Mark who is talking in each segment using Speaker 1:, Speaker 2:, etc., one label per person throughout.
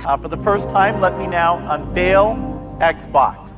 Speaker 1: For the first time, let me now unveil Xbox.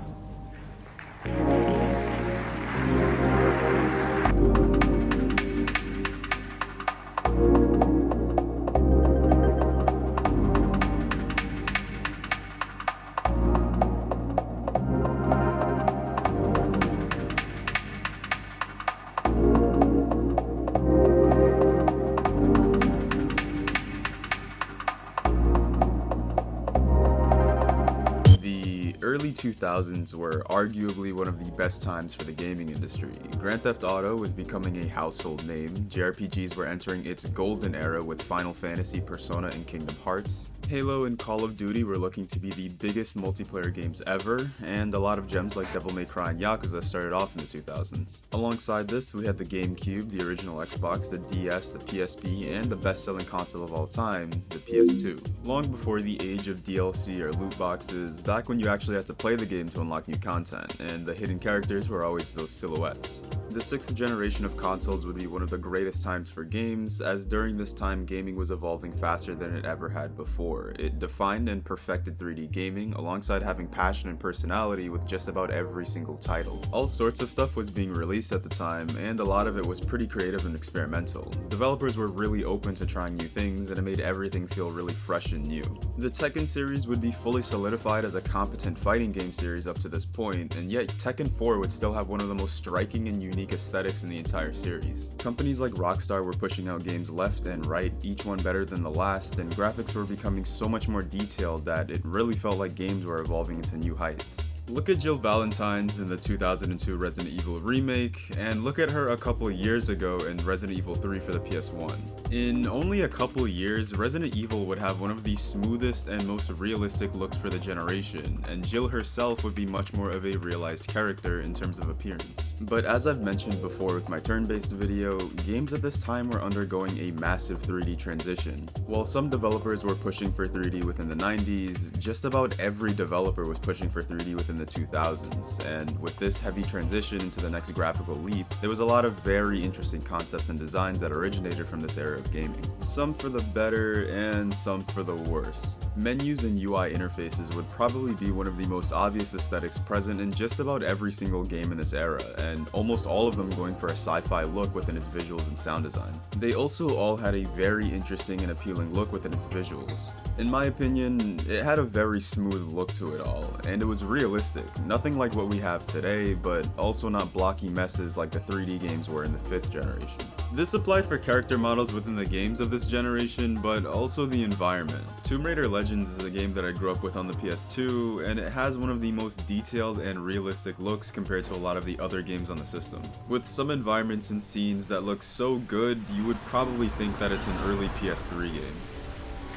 Speaker 2: Early 2000s were arguably one of the best times for the gaming industry. Grand Theft Auto was becoming a household name, JRPGs were entering its golden era with Final Fantasy, Persona, and Kingdom Hearts. Halo and Call of Duty were looking to be the biggest multiplayer games ever, and a lot of gems like Devil May Cry and Yakuza started off in the 2000s. Alongside this, we had the GameCube, the original Xbox, the DS, the PSP, and the best-selling console of all time, the PS2. Long before the age of DLC or loot boxes, back when you actually had to play the game to unlock new content, and the hidden characters were always those silhouettes. The 6th generation of consoles would be one of the greatest times for games, as during this time gaming was evolving faster than it ever had before. It defined and perfected 3D gaming, alongside having passion and personality with just about every single title. All sorts of stuff was being released at the time, and a lot of it was pretty creative and experimental. Developers were really open to trying new things, and it made everything feel really fresh and new. The Tekken series would be fully solidified as a competent fighting game series up to this point, and yet Tekken 4 would still have one of the most striking and unique aesthetics in the entire series. Companies like Rockstar were pushing out games left and right, each one better than the last, and graphics were becoming so much more detailed that it really felt like games were evolving into new heights. Look at Jill Valentine's in the 2002 Resident Evil remake, and look at her a couple years ago in Resident Evil 3 for the PS1. In only a couple years, Resident Evil would have one of the smoothest and most realistic looks for the generation, and Jill herself would be much more of a realized character in terms of appearance. But as I've mentioned before with my turn-based video, games at this time were undergoing a massive 3D transition. While some developers were pushing for 3D within the 90s, just about every developer was pushing for 3D within the 2000s, and with this heavy transition into the next graphical leap, there was a lot of very interesting concepts and designs that originated from this era of gaming. Some for the better and some for the worse. Menus and UI interfaces would probably be one of the most obvious aesthetics present in just about every single game in this era, and almost all of them going for a sci-fi look within its visuals and sound design. They also all had a very interesting and appealing look within its visuals. In my opinion, it had a very smooth look to it all, and it was realistic. Nothing like what we have today, but also not blocky messes like the 3D games were in the 5th generation. This applied for character models within the games of this generation, but also the environment. Tomb Raider Legends is a game that I grew up with on the PS2, and it has one of the most detailed and realistic looks compared to a lot of the other games on the system. With some environments and scenes that look so good, you would probably think that it's an early PS3 game.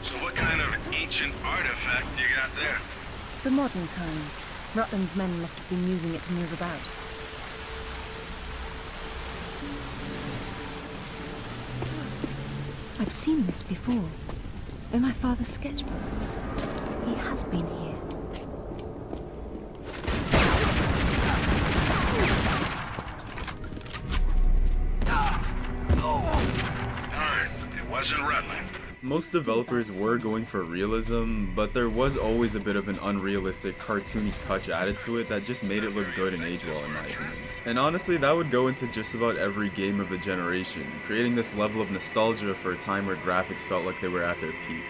Speaker 3: So what kind of ancient artifact you got there?
Speaker 4: The modern kind. Rutland's men must have been using it to move about. I've seen this before. In my father's sketchbook. He has been here.
Speaker 3: Darn, it wasn't Rutland.
Speaker 2: Most developers were going for realism, but there was always a bit of an unrealistic, cartoony touch added to it that just made it look good and age well in my opinion. And honestly, that would go into just about every game of the generation, creating this level of nostalgia for a time where graphics felt like they were at their peak.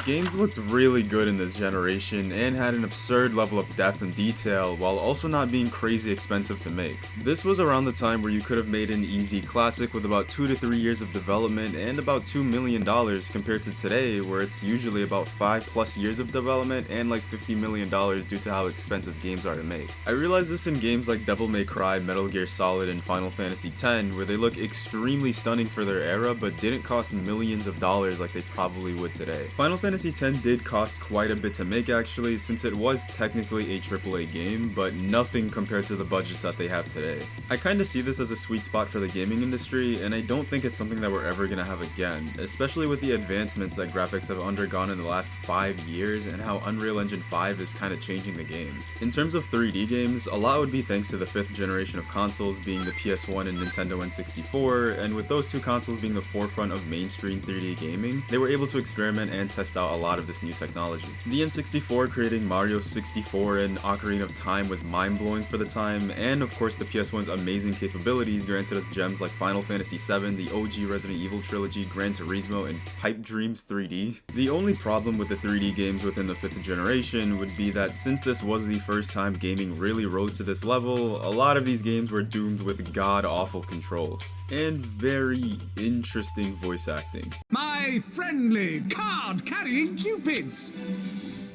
Speaker 2: Games looked really good in this generation and had an absurd level of depth and detail while also not being crazy expensive to make. This was around the time where you could have made an easy classic with about 2 to 3 years of development and about $2 million compared to today where it's usually about 5+ years of development and like $50 million due to how expensive games are to make. I realized this in games like Devil May Cry, Metal Gear Solid, and Final Fantasy X where they look extremely stunning for their era but didn't cost millions of dollars like they probably would today. Final Fantasy Fantasy X did cost quite a bit to make actually, since it was technically a AAA game, but nothing compared to the budgets that they have today. I kinda see this as a sweet spot for the gaming industry, and I don't think it's something that we're ever gonna have again, especially with the advancements that graphics have undergone in the last 5 years and how Unreal Engine 5 is kinda changing the game. In terms of 3D games, a lot would be thanks to the 5th generation of consoles being the PS1 and Nintendo N64, and with those two consoles being the forefront of mainstream 3D gaming, they were able to experiment and test out a lot of this new technology. The N64 creating Mario 64 and Ocarina of Time was mind-blowing for the time, and of course the PS1's amazing capabilities granted us gems like Final Fantasy VII, the OG Resident Evil trilogy, Gran Turismo, and Pipe Dreams 3D. The only problem with the 3D games within the 5th generation would be that since this was the first time gaming really rose to this level, a lot of these games were doomed with god-awful controls, and very interesting voice acting.
Speaker 5: My friendly card-carrying cupids!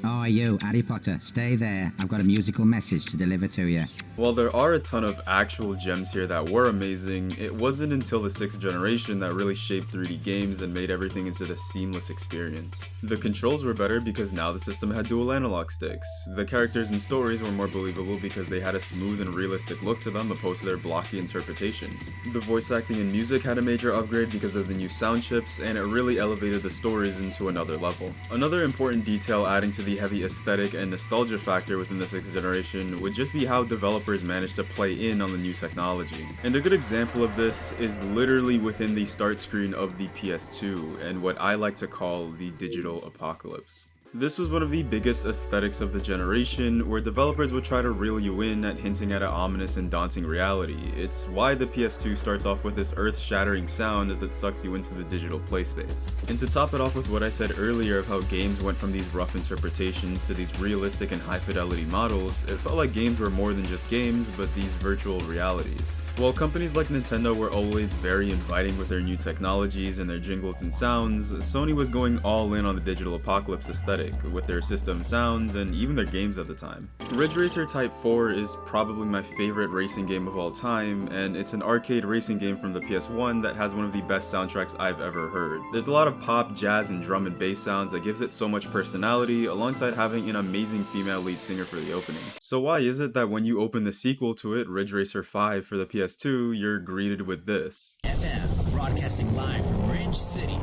Speaker 6: Oh, you, Harry Potter, stay there. I've got a musical message to deliver to you.
Speaker 2: While there are a ton of actual gems here that were amazing, it wasn't until the 6th generation that really shaped 3D games and made everything into the seamless experience. The controls were better because now the system had dual analog sticks. The characters and stories were more believable because they had a smooth and realistic look to them opposed to their blocky interpretations. The voice acting and music had a major upgrade because of the new sound chips, and it really elevated the stories into another level. Another important detail adding to the heavy aesthetic and nostalgia factor within the 6th generation would just be how developers managed to play in on the new technology. And a good example of this is literally within the start screen of the PS2 and what I like to call the digital apocalypse. This was one of the biggest aesthetics of the generation, where developers would try to reel you in at hinting at an ominous and daunting reality. It's why the PS2 starts off with this earth-shattering sound as it sucks you into the digital playspace. And to top it off with what I said earlier of how games went from these rough interpretations to these realistic and high-fidelity models, it felt like games were more than just games, but these virtual realities. While companies like Nintendo were always very inviting with their new technologies and their jingles and sounds, Sony was going all in on the digital apocalypse aesthetic with their system sounds and even their games at the time. Ridge Racer Type 4 is probably my favorite racing game of all time, and it's an arcade racing game from the PS1 that has one of the best soundtracks I've ever heard. There's a lot of pop, jazz, and drum and bass sounds that gives it so much personality, alongside having an amazing female lead singer for the opening. So why is it that when you open the sequel to it, Ridge Racer 5 for the PS2, you're greeted with this?
Speaker 7: FM, broadcasting live from Ridge City.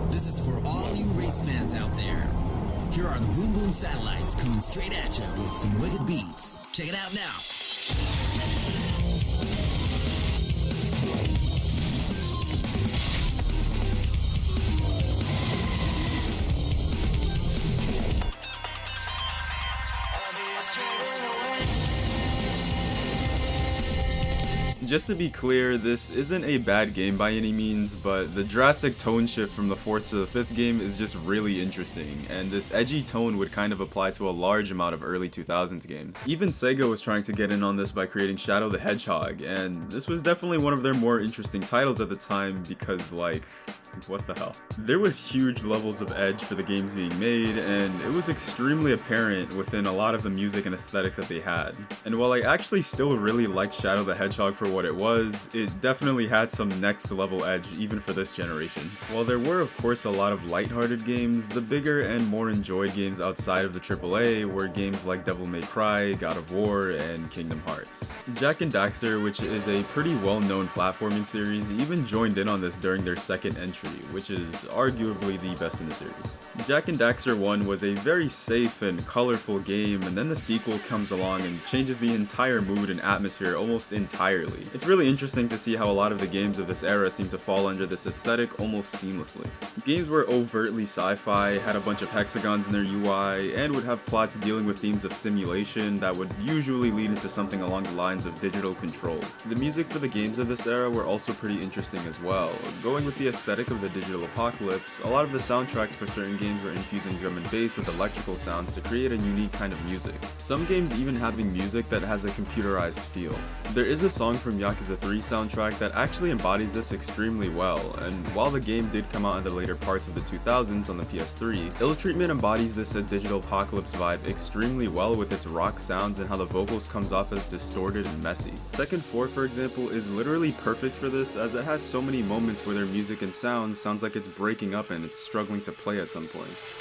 Speaker 7: This is for all you race fans out there. Here are the Boom Boom satellites coming straight at you with some wicked beats. Check it out now.
Speaker 2: Just to be clear, this isn't a bad game by any means, but the drastic tone shift from the 4th to the 5th game is just really interesting, and this edgy tone would kind of apply to a large amount of early 2000s games. Even Sega was trying to get in on this by creating Shadow the Hedgehog, and this was definitely one of their more interesting titles at the time because, like, what the hell? There was huge levels of edge for the games being made, and it was extremely apparent within a lot of the music and aesthetics that they had. And while I actually still really liked Shadow the Hedgehog for what it was, it definitely had some next level edge even for this generation. While there were of course a lot of lighthearted games, the bigger and more enjoyed games outside of the AAA were games like Devil May Cry, God of War, and Kingdom Hearts. Jak and Daxter, which is a pretty well-known platforming series, even joined in on this during their second entry, which is arguably the best in the series. Jak and Daxter 1 was a very safe and colorful game, and then the sequel comes along and changes the entire mood and atmosphere almost entirely. It's really interesting to see how a lot of the games of this era seem to fall under this aesthetic almost seamlessly. Games were overtly sci-fi, had a bunch of hexagons in their UI, and would have plots dealing with themes of simulation that would usually lead into something along the lines of digital control. The music for the games of this era were also pretty interesting as well. Going with the aesthetic of the digital apocalypse, a lot of the soundtracks for certain games were infusing drum and bass with electrical sounds to create a unique kind of music. Some games even having music that has a computerized feel. There is a song from Yakuza 3 soundtrack that actually embodies this extremely well, and while the game did come out in the later parts of the 2000s on the PS3, Ill Treatment embodies this digital apocalypse vibe extremely well with its rock sounds and how the vocals comes off as distorted and messy. Tekken 4, for example, is literally perfect for this as it has so many moments where their music and sound background sounds like it's breaking up and it's struggling to play at some points.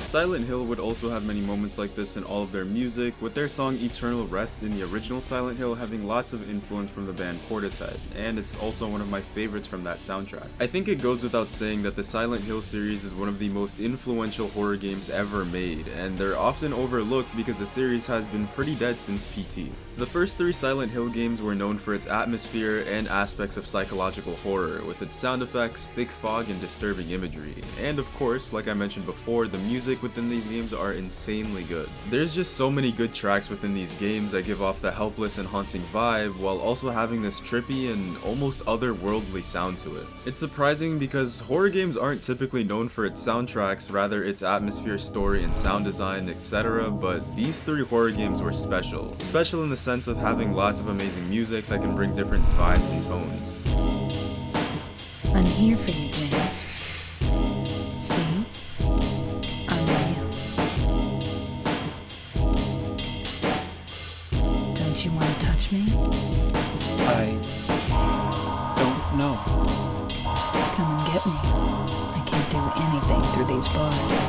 Speaker 2: Silent Hill would also have many moments like this in all of their music, with their song Eternal Rest in the original Silent Hill having lots of influence from the band Portishead, and it's also one of my favorites from that soundtrack. I think it goes without saying that the Silent Hill series is one of the most influential horror games ever made, and they're often overlooked because the series has been pretty dead since PT. The first 3 Silent Hill games were known for its atmosphere and aspects of psychological horror, with its sound effects, thick fog, and disturbing imagery. And of course, like I mentioned before, the music within these games are insanely good. There's just so many good tracks within these games that give off the helpless and haunting vibe, while also having this trippy and almost otherworldly sound to it. It's surprising because horror games aren't typically known for its soundtracks, rather its atmosphere, story, and sound design, etc., but these 3 horror games were special. Special in the sense of having lots of amazing music that can bring different vibes and tones.
Speaker 4: I'm here for you, James. See? I'm real. Don't you want to touch me?
Speaker 8: I don't know.
Speaker 4: Come and get me. I can't do anything through these bars.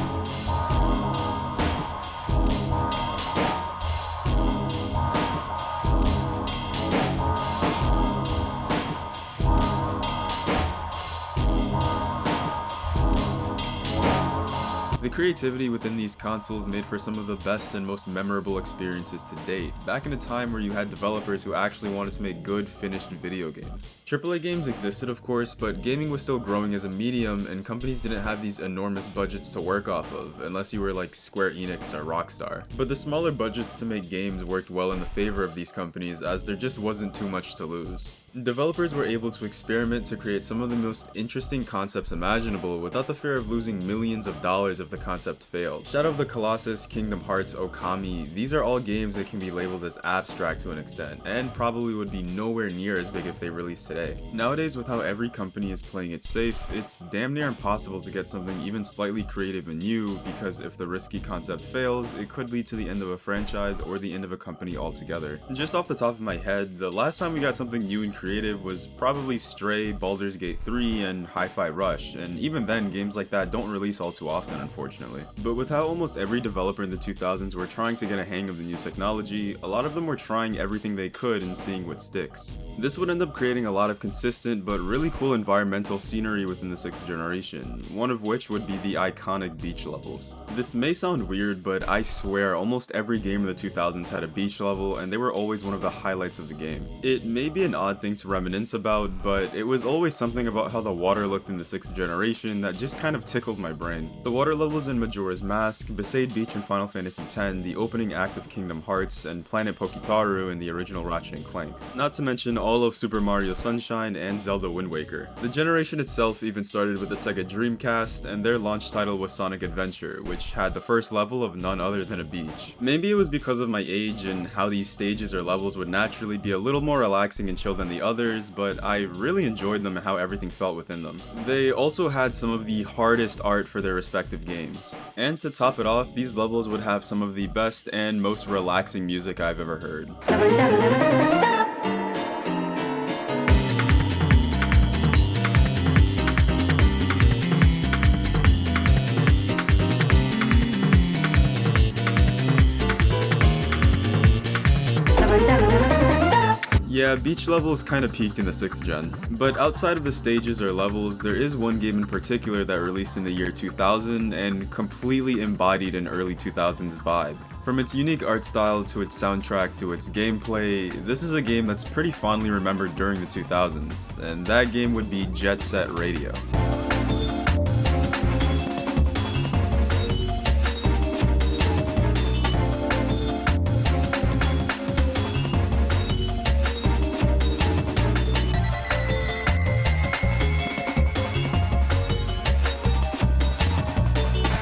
Speaker 2: The creativity within these consoles made for some of the best and most memorable experiences to date, back in a time where you had developers who actually wanted to make good, finished video games. AAA games existed of course, but gaming was still growing as a medium and companies didn't have these enormous budgets to work off of, unless you were like Square Enix or Rockstar. But the smaller budgets to make games worked well in the favor of these companies, as there just wasn't too much to lose. Developers were able to experiment to create some of the most interesting concepts imaginable without the fear of losing millions of dollars if the concept failed. Shadow of the Colossus, Kingdom Hearts, Okami, these are all games that can be labeled as abstract to an extent, and probably would be nowhere near as big if they released today. Nowadays, with how every company is playing it safe, it's damn near impossible to get something even slightly creative and new, because if the risky concept fails, it could lead to the end of a franchise or the end of a company altogether. Just off the top of my head, the last time we got something new and creative was probably Stray, Baldur's Gate 3, and Hi-Fi Rush, and even then, games like that don't release all too often, unfortunately. But with how almost every developer in the 2000s were trying to get a hang of the new technology, a lot of them were trying everything they could and seeing what sticks. This would end up creating a lot of consistent but really cool environmental scenery within the 6th generation, one of which would be the iconic beach levels. This may sound weird, but I swear almost every game in the 2000s had a beach level, and they were always one of the highlights of the game. It may be an odd thing to reminisce about, but it was always something about how the water looked in the 6th generation that just kind of tickled my brain. The water levels in Majora's Mask, Besaid Beach in Final Fantasy X, the opening act of Kingdom Hearts, and Planet Pokitaru in the original Ratchet & Clank. Not to mention all of Super Mario Sunshine and Zelda Wind Waker. The generation itself even started with the Sega Dreamcast, and their launch title was Sonic Adventure, which had the first level of none other than a beach. Maybe it was because of my age and how these stages or levels would naturally be a little more relaxing and chill than the others, but I really enjoyed them and how everything felt within them. They also had some of the hardest art for their respective games. And to top it off, these levels would have some of the best and most relaxing music I've ever heard. Yeah, beach levels kinda peaked in the 6th gen, but outside of the stages or levels, there is one game in particular that released in the year 2000 and completely embodied an early 2000s vibe. From its unique art style to its soundtrack to its gameplay, this is a game that's pretty fondly remembered during the 2000s, and that game would be Jet Set Radio.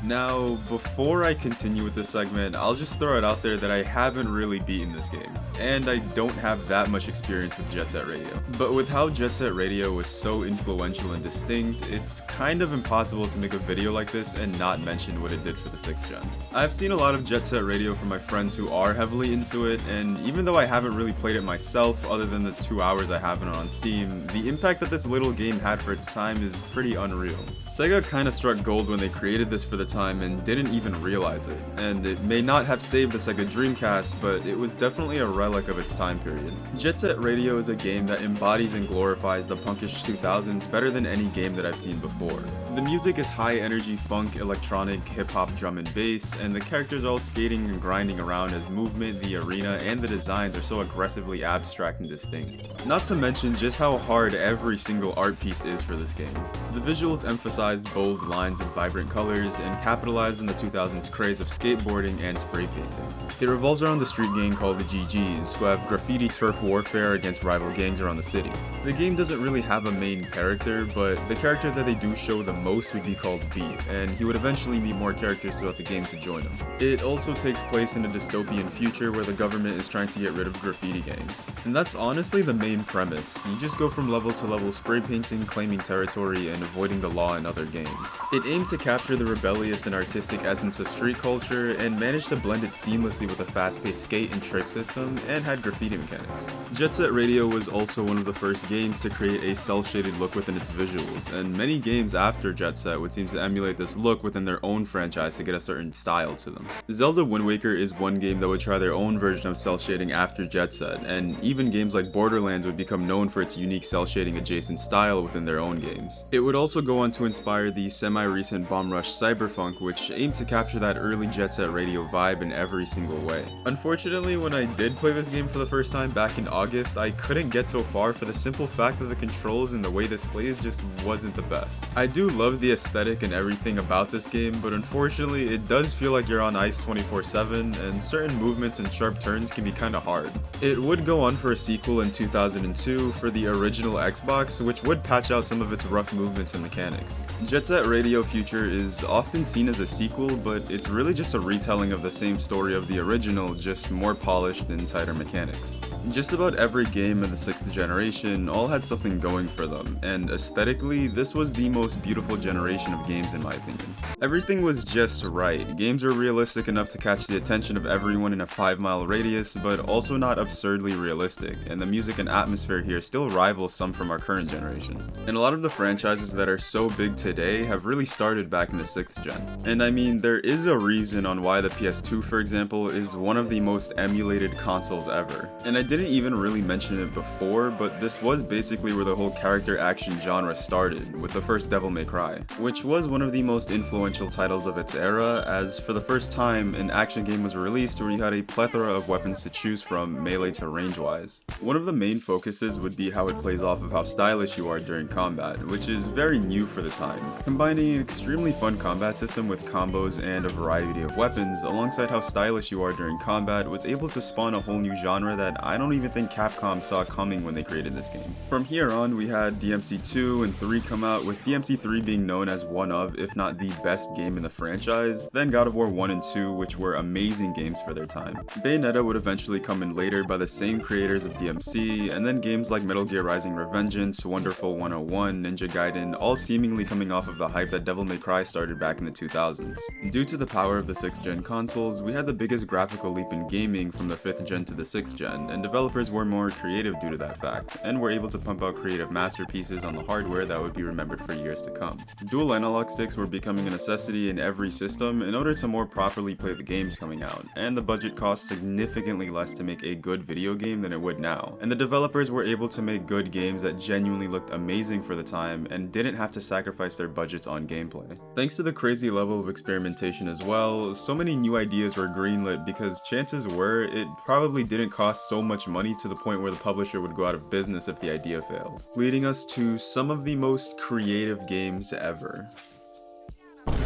Speaker 2: Now, before Before I continue with this segment, I'll just throw it out there that I haven't really beaten this game, and I don't have that much experience with Jet Set Radio. But with how Jet Set Radio was so influential and distinct, it's kind of impossible to make a video like this and not mention what it did for the 6th gen. I've seen a lot of Jet Set Radio from my friends who are heavily into it, and even though I haven't really played it myself other than the 2 hours I have it on Steam, the impact that this little game had for its time is pretty unreal. Sega kinda struck gold when they created this for the time and didn't even realize it, and it may not have saved the Sega Dreamcast, but it was definitely a relic of its time period. Jet Set Radio is a game that embodies and glorifies the punkish 2000s better than any game that I've seen before. The music is high energy funk, electronic, hip-hop, drum and bass, and the characters are all skating and grinding around as movement, the arena, and the designs are so aggressively abstract and distinct. Not to mention just how hard every single art piece is for this game. The visuals emphasized bold lines and vibrant colors, and capitalized on the 2000s craze of skateboarding and spray painting. It revolves around the street gang called the GGs, who have graffiti turf warfare against rival gangs around the city. The game doesn't really have a main character, but the character that they do show the most would be called Beat, and he would eventually meet more characters throughout the game to join him. It also takes place in a dystopian future where the government is trying to get rid of graffiti gangs. And that's honestly the main premise. You just go from level to level spray painting, claiming territory, and avoiding the law in other games. It aimed to capture the rebellious and artistic essence of street culture, and managed to blend it seamlessly with a fast-paced skate and trick system, and had graffiti mechanics. Jet Set Radio was also one of the first games to create a cel-shaded look within its visuals, and many games after Jet Set would seem to emulate this look within their own franchise to get a certain style to them. Zelda Wind Waker is one game that would try their own version of cel-shading after Jet Set, and even games like Borderlands would become known for its unique cel-shading adjacent style within their own games. It would also go on to inspire the semi-recent Bomb Rush Cyberpunk, which aimed to capture that early Jet Set Radio vibe in every single way. Unfortunately, when I did play this game for the first time back in August, I couldn't get so far for the simple fact that the controls and the way this plays just wasn't the best. I do love the aesthetic and everything about this game, but unfortunately it does feel like you're on ice 24/7, and certain movements and sharp turns can be kinda hard. It would go on for a sequel in 2002 for the original Xbox, which would patch out some of its rough movements and mechanics. Jet Set Radio Future is often seen as a sequel, but it's really just a retelling of the same story of the original, just more polished and tighter mechanics. Just about every game in the 6th generation all had something going for them, and aesthetically, this was the most beautiful generation of games in my opinion. Everything was just right. Games were realistic enough to catch the attention of everyone in a 5-mile radius, but also not absurdly realistic, and the music and atmosphere here still rival some from our current generation. And a lot of the franchises that are so big today have really started back in the 6th gen. And I mean, there is a reason on why the PS2, for example, is one of the most emulated consoles ever. And I didn't even really mention it before, but this was basically where the whole character action genre started, with the first Devil May Cry, which was one of the most influential titles of its era, as for the first time, an action game was released where you had a plethora of weapons to choose from, melee to range-wise. One of the main focuses would be how it plays off of how stylish you are during combat, which is very new for the time, combining an extremely fun combat system with combos and a variety of weapons, alongside how stylish you are during combat, was able to spawn a whole new genre that I don't even think Capcom saw coming when they created this game. From here on, we had DMC 2 and 3 come out, with DMC 3 being known as one of, if not the best game in the franchise, then God of War 1 and 2, which were amazing games for their time. Bayonetta would eventually come in later by the same creators of DMC, and then games like Metal Gear Rising Revengeance, Wonderful 101, Ninja Gaiden, all seemingly coming off of the hype that Devil May Cry started back in the 2000s. Due to the power of the 6th gen consoles, we had the biggest graphical leap in gaming from the 5th gen to the 6th gen, and developers were more creative due to that fact, and were able to pump out creative masterpieces on the hardware that would be remembered for years to come. Dual analog sticks were becoming a necessity in every system in order to more properly play the games coming out, and the budget cost significantly less to make a good video game than it would now, and the developers were able to make good games that genuinely looked amazing for the time and didn't have to sacrifice their budgets on gameplay. Thanks to the crazy level of experimentation as well, so many new ideas were greenlit because chances were it probably didn't cost so much money to the point where the publisher would go out of business if the idea failed, leading us to some of the most creative games ever.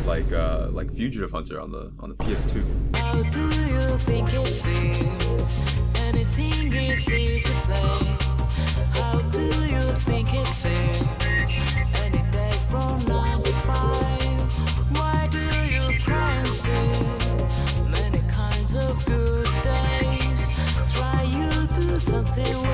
Speaker 2: Like Fugitive Hunter on the PS2.
Speaker 9: How do you think it feels? Anything is easy to play. How do you think it feels? Any day from 9 to 5. Why do you cry still? say